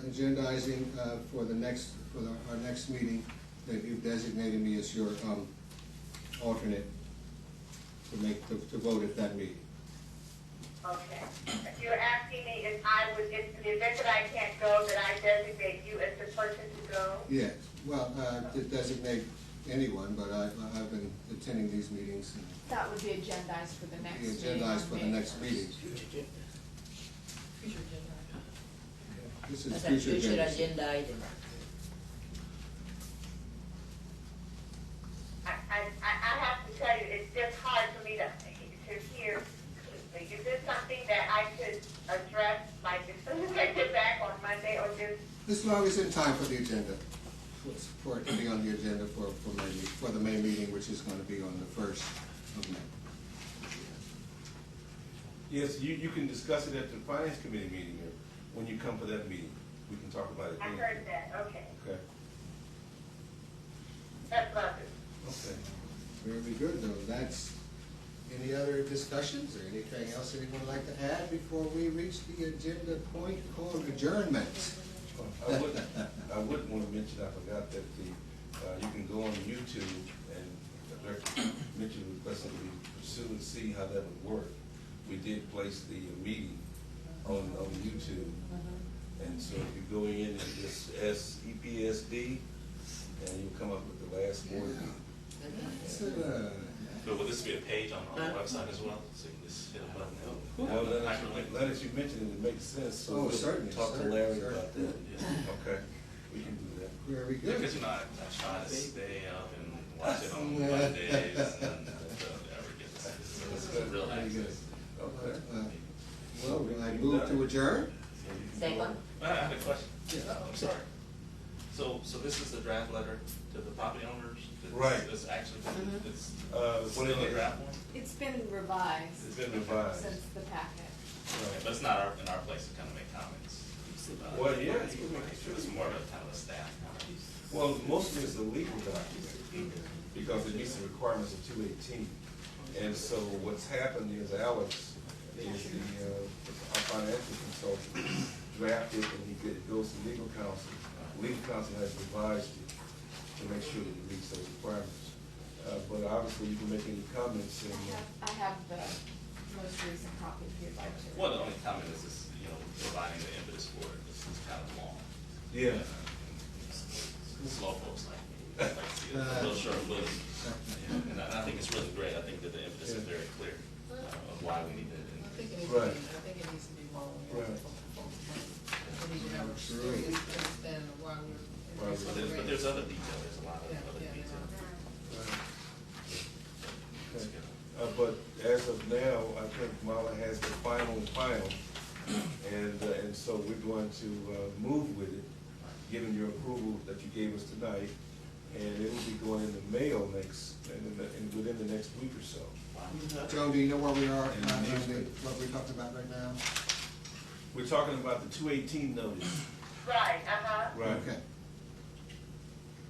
Agendizing for our next meeting, that you've designated me as your alternate to vote at that meeting. Okay. You're asking me if in the event that I can't go, that I designate you as the person to go? Yes. Well, to designate anyone, but I've been attending these meetings. And that would be agendized for the next be meeting. agendized for the next meeting. Future agenda. This is That's a future future agenda. agenda item. I have to tell you, it's just hard for me to hear. Is this something that I could address, like, as soon as I get back on Monday, or just? As long as in time for the agenda, for it to be on the agenda for the May meeting, which is going to be on the 1st of May. Yes, you can discuss it at the finance committee meeting, or when you come for that meeting. We can talk about it I then. heard that, okay. Okay. That's lovely. Okay. Very good, though. That's, any other discussions or anything else anyone would like to add before we reach the agenda point called adjournment? I would want to mention, I forgot that you can go on YouTube and Director Mitchell requested we pursue and see how that would work. We did place the meeting on YouTube. And so if you go in and just SEPSD, and you'll come up with the last word. But will this be a page on the website as well? So you can just hit a button. Well, let us, you mentioned it, it makes sense. So Oh, we'll certainly, talk to certainly, Larry certainly. about that. Yeah. Okay, we can do that. Very good. Because I try to stay up and watch it on Mondays and ever get this. It's a real Very good. access. Okay. Well, I move to adjourn. Second. I had a question. Yeah. I'm sorry. So this is the draft letter to the property owners? Right. It's actually, it's What still it a is? draft one? It's been revised It's been revised. since the packet. Okay, but it's not in our place to kind of make comments. Well, yeah, you can make it. It's more of a kind of a staff comment. Well, mostly it's a legal document, because it meets the requirements of 218. And so what's happened is Alex is our financial consultant, drafted, and it goes to legal counsel. Legal counsel has revised it to make sure that it meets those requirements. But obviously, you can make any comments and. I have the most recent copy if you'd like to. Well, the only comment is this, providing the impetus for it. This is kind of long. Yeah. Slow folks like me, like to see it a little short and little. And I think it's really great. I think that the impetus is very clear of why we need it. Right. I think it needs to be more. Right. We need to have a serious understanding of why we're. Right. But there's other detail. There's a lot of other Yeah, detail. Okay. But as of now, I think Mala has the final, and so we're going to move with it, given your approval that you gave us tonight, and it will be going in the mail within the next week or so. Joe, do you know where we are, what we're talking about right now? We're talking about the 218 notice. Right, Right. Okay.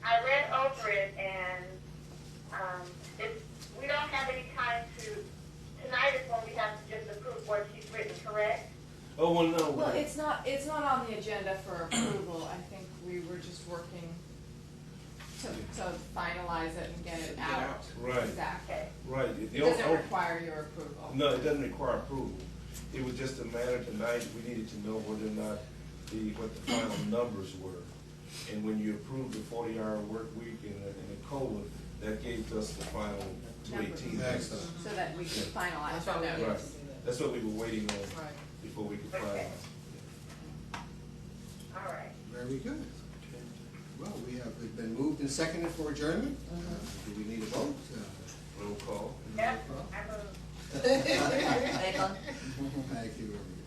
I read over it, and we don't have any time tonight is when we have to just approve what she's written, correct? Oh, well, no. Well, it's not on the agenda for approval. I think we were just working to finalize it and get it out. Right. Exactly. Okay. Right. It doesn't require your approval. No, it doesn't require approval. It was just a matter tonight, we needed to know whether or not what the final numbers were. And when you approved the 40-hour work week and the COLA, that gave us the final 218. Excellent. So that we can finalize That's all the we Right. notice. That's what we were waiting on Right. before we could Okay. finalize. All right. Very good. Well, we've been moved and seconded for adjournment. Do we need a vote? Roll call. Yep, Roll call. I move. Second. Thank you, everyone.